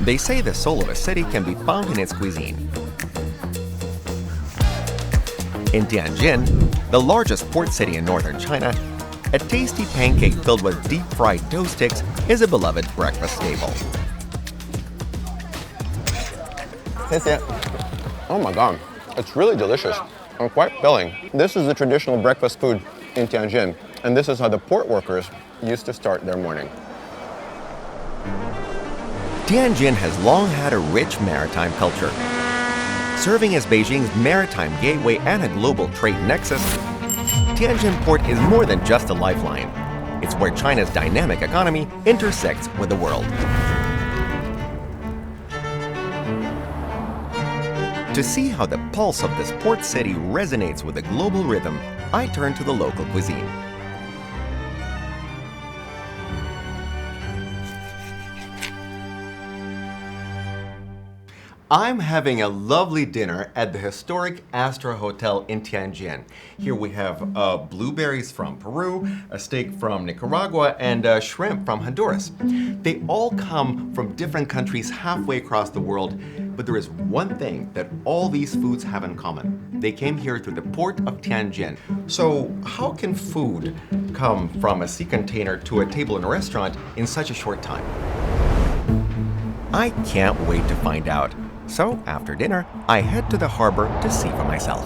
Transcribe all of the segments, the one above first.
They say the soul of a city can be found in its cuisine. In Tianjin, the largest port city in northern China, a tasty pancake filled with deep-fried dough sticks is a beloved breakfast staple. Oh my god, it's really delicious and quite filling. This is the traditional breakfast food in Tianjin, and this is how the port workers used to start their morning. Tianjin has long had a rich maritime culture. Serving as Beijing's maritime gateway and a global trade nexus, Tianjin Port is more than just a lifeline. It's where China's dynamic economy intersects with the world. To see how the pulse of this port city resonates with the global rhythm, I turn to the local cuisine. I'm having a lovely dinner at the historic Astra Hotel in Tianjin. Here we have blueberries from Peru, a steak from Nicaragua, and shrimp from Honduras. They all come from different countries halfway across the world, but there is one thing that all these foods have in common. They came here through the port of Tianjin. So how can food come from a sea container to a table in a restaurant in such a short time? I can't wait to find out. So, after dinner, I head to the harbor to see for myself.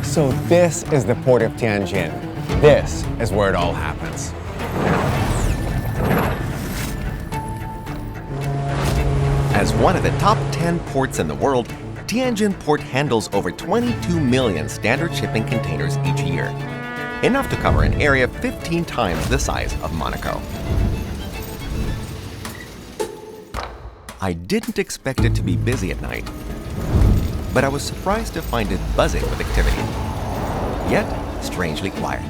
So this is the port of Tianjin. This is where it all happens. As one of the top 10 ports in the world, Tianjin Port handles over 22 million standard shipping containers each year, enough to cover an area 15 times the size of Monaco. I didn't expect it to be busy at night, but I was surprised to find it buzzing with activity, yet strangely quiet.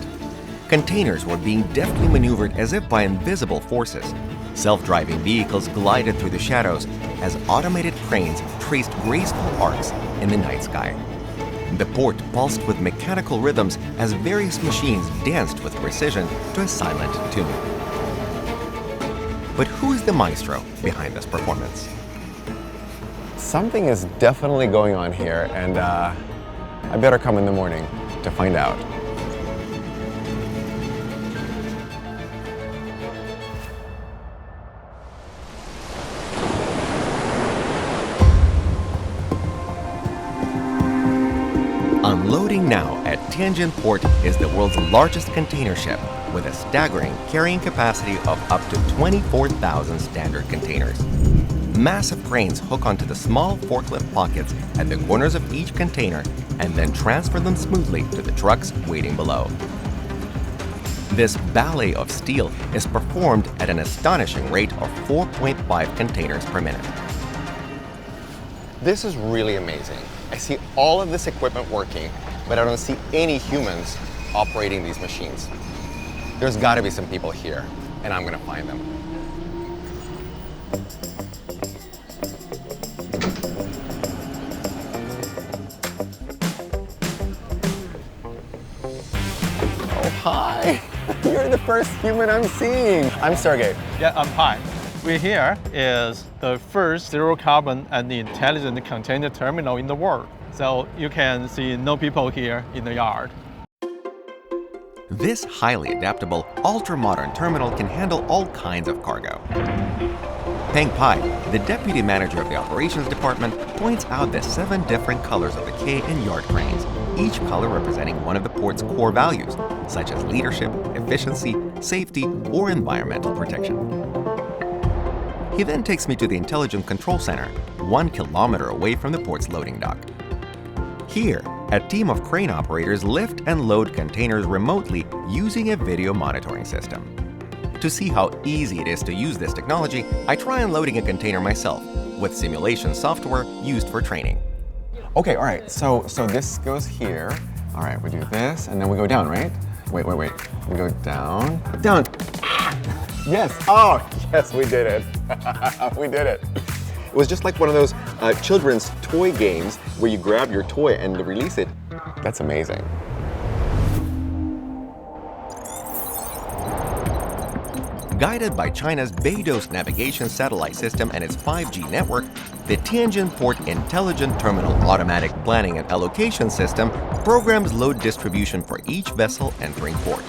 Containers were being deftly maneuvered as if by invisible forces. Self-driving vehicles glided through the shadows as automated cranes traced graceful arcs in the night sky. The port pulsed with mechanical rhythms as various machines danced with precision to a silent tune. But who is the maestro behind this performance? Something is definitely going on here, and I better come in the morning to find out. Unloading now at Tianjin Port is the world's largest container ship with a staggering carrying capacity of up to 24,000 standard containers. Massive cranes hook onto the small forklift pockets at the corners of each container and then transfer them smoothly to the trucks waiting below. This ballet of steel is performed at an astonishing rate of 4.5 containers per minute. This is really amazing. I see all of this equipment working, but I don't see any humans operating these machines. There's got to be some people here, and I'm going to find them. Oh, hi. You're the first human I'm seeing. I'm Sergey. Yeah, I'm Pai. We here is the first zero carbon and intelligent container terminal in the world. So you can see no people here in the yard. This highly adaptable, ultra-modern terminal can handle all kinds of cargo. Peng Pai, the deputy manager of the operations department, points out the 7 different colors of the quay and yard cranes, each color representing one of the port's core values, such as leadership, efficiency, safety, or environmental protection. He then takes me to the Intelligent Control Center, 1 kilometer away from the port's loading dock. Here, a team of crane operators lift and load containers remotely using a video monitoring system. To see how easy it is to use this technology, I try unloading a container myself with simulation software used for training. Okay, all right, so this goes here. All right, we do this, and then we go down, right? Wait. We go down. Down. Yes. Oh, yes, we did it. We did it. It was just like one of those children's toy games where you grab your toy and release it. That's amazing. Guided by China's Beidou's navigation satellite system and its 5G network, the Tianjin Port Intelligent Terminal Automatic Planning and Allocation System programs load distribution for each vessel entering port.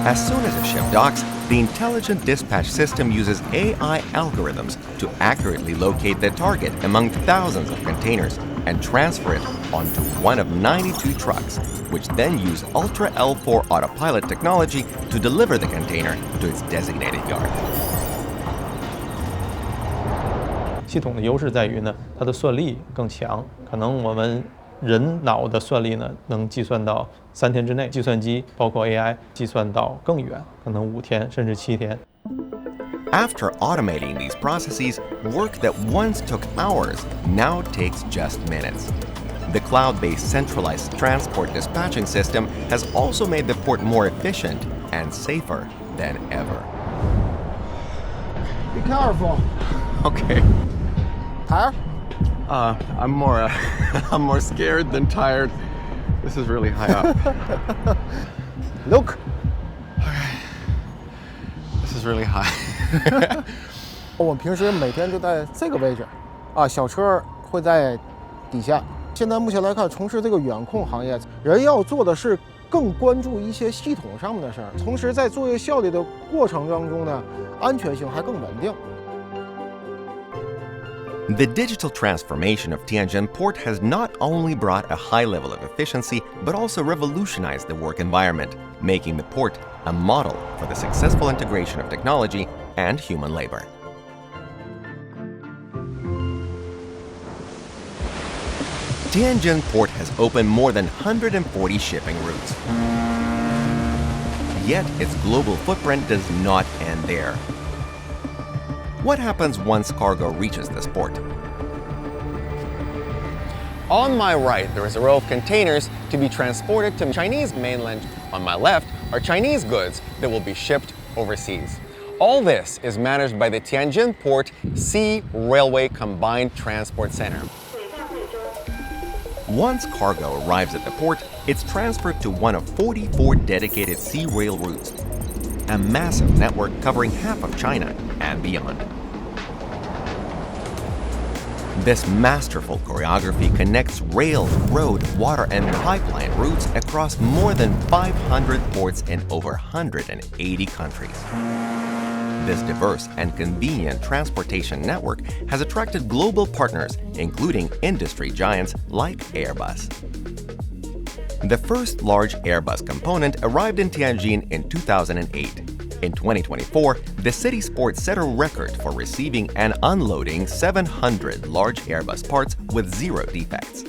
As soon as a ship docks, the intelligent dispatch system uses AI algorithms to accurately locate the target among thousands of containers and transfer it onto one of 92 trucks, which then use Ultra L4 autopilot technology to deliver the container to its designated yard. 系统的优势在于呢，它的算力更强，可能我们人脑的算力呢，能计算到3天之内，计算机包括 AI 计算到更远，可能5天甚至7天。 After automating these processes, work that once took hours now takes just minutes. The cloud-based centralized transport dispatching system has also made the port more efficient and safer than ever. Be careful. Okay. Tired? I'm more I'm more scared than tired. This is really high up. Look. This is really high. 我们平时每天就在这个位置，小车会在底下。现在目前来看，从事这个远控行业，人要做的是更关注一些系统上面的事儿，同时在作业效率的过程当中呢，安全性还更稳定。 The digital transformation of Tianjin Port has not only brought a high level of efficiency, but also revolutionized the work environment, making the port a model for the successful integration of technology and human labor. Tianjin Port has opened more than 140 shipping routes. Yet its global footprint does not end there. What happens once cargo reaches this port? On my right, there is a row of containers to be transported to Chinese mainland. On my left are Chinese goods that will be shipped overseas. All this is managed by the Tianjin Port Sea Railway Combined Transport Center. Once cargo arrives at the port, it's transferred to one of 44 dedicated sea rail routes, a massive network covering half of China and beyond. This masterful choreography connects rail, road, water, and pipeline routes across more than 500 ports in over 180 countries. This diverse and convenient transportation network has attracted global partners, including industry giants like Airbus. The first large Airbus component arrived in Tianjin in 2008. In 2024, the city's port set a record for receiving and unloading 700 large Airbus parts with 0 defects.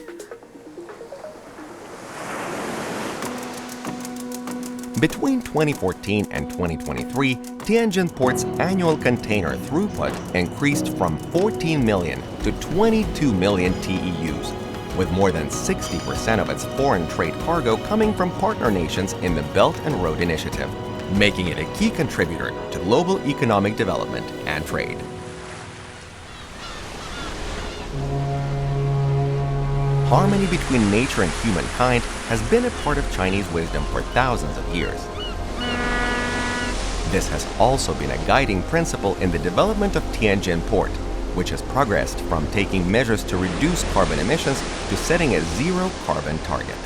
Between 2014 and 2023, Tianjin Port's annual container throughput increased from 14 million to 22 million TEUs, with more than 60% of its foreign trade cargo coming from partner nations in the Belt and Road Initiative, making it a key contributor to global economic development and trade. Harmony between nature and humankind has been a part of Chinese wisdom for thousands of years. This has also been a guiding principle in the development of Tianjin Port, which has progressed from taking measures to reduce carbon emissions to setting a zero-carbon target.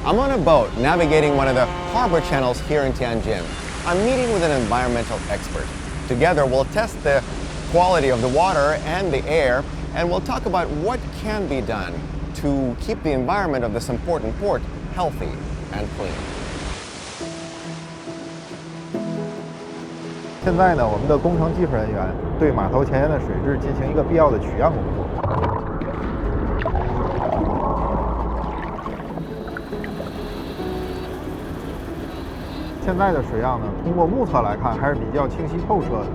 I'm on a boat navigating one of the harbor channels here in Tianjin. I'm meeting with an environmental expert. Together, we'll test the quality of the water and the air, and we'll talk about what can be done to keep the environment of this important port healthy and clean. 现在呢，我们的工程技术人员对码头前沿的水质进行一个必要的取样工作。现在的水样呢，通过目测来看还是比较清晰透彻的。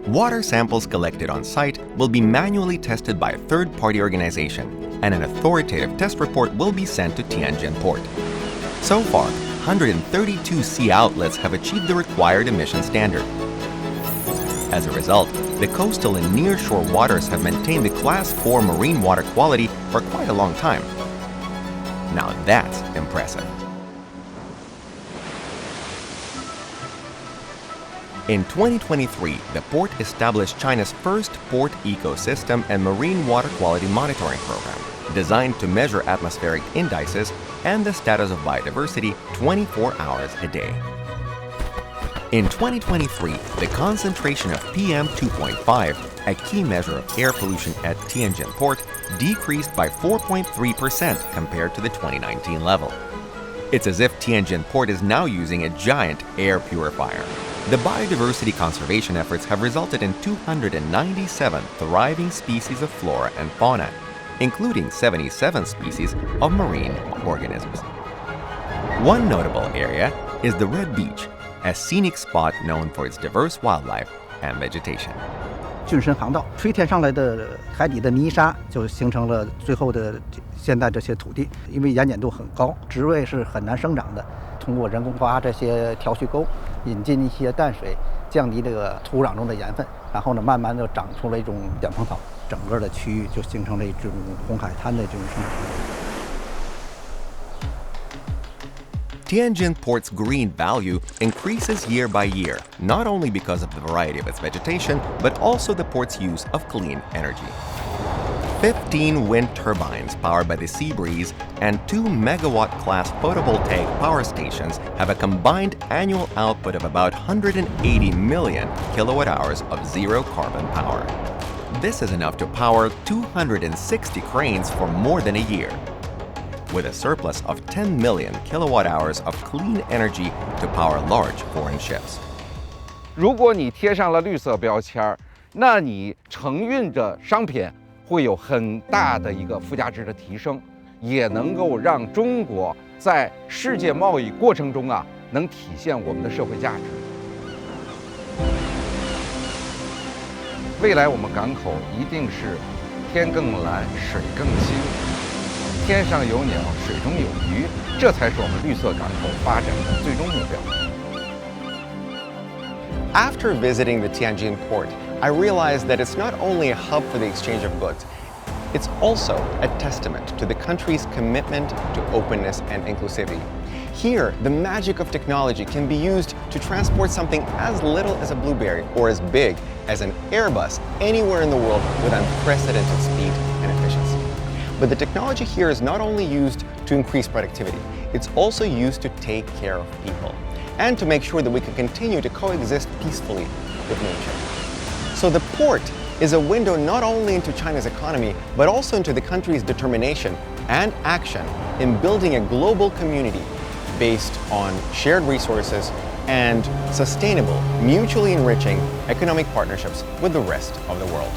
Water samples collected on site will be manually tested by a third-party organization, and an authoritative test report will be sent to Tianjin Port. So far, 132 sea outlets have achieved the required emission standard. As a result, the coastal and nearshore waters have maintained the Class 4 marine water quality for quite a long time. Now that's impressive. In 2023, the port established China's first port ecosystem and marine water quality monitoring program, designed to measure atmospheric indices and the status of biodiversity 24 hours a day. In 2023, the concentration of PM2.5, a key measure of air pollution at Tianjin Port, decreased by 4.3% compared to the 2019 level. It's as if Tianjin Port is now using a giant air purifier. The biodiversity conservation efforts have resulted in 297 thriving species of flora and fauna, including 77 species of marine organisms. One notable area is the Red Beach, a scenic spot known for its diverse wildlife and vegetation. 浚深航道吹填上来的海底的泥沙，就形成了最后的现在这些土地。因为盐碱度很高，植被是很难生长的。通过人工挖这些调蓄沟，引进一些淡水，降低这个土壤中的盐分，然后呢，慢慢就长出了一种养蜂草，整个的区域就形成了一种红海滩的这种生态。 Tianjin Port's green value increases year by year, not only because of the variety of its vegetation, but also the port's use of clean energy. 15 wind turbines powered by the sea breeze and 2 megawatt-class photovoltaic power stations have a combined annual output of about 180 million kilowatt-hours of zero-carbon power. This is enough to power 260 cranes for more than a year, with a surplus of 10 million kilowatt-hours of clean energy to power large foreign ships. 如果你贴上了绿色标签，那你承运的商品会有很大的一个附加值的提升，也能够让中国在世界贸易过程中能体现我们的社会价值。未来我们港口一定是天更蓝，水更清。 天上有鸟，水中有鱼，这才是我们绿色港口发展的最终目标。 After visiting the Tianjin port, I realized that it's not only a hub for the exchange of goods, it's also a testament to the country's commitment to openness and inclusivity. Here, the magic of technology can be used to transport something as little as a blueberry or as big as an Airbus anywhere in the world with unprecedented speed and efficiency. But the technology here is not only used to increase productivity, it's also used to take care of people and to make sure that we can continue to coexist peacefully with nature. So the port is a window not only into China's economy, but also into the country's determination and action in building a global community based on shared resources and sustainable, mutually enriching economic partnerships with the rest of the world.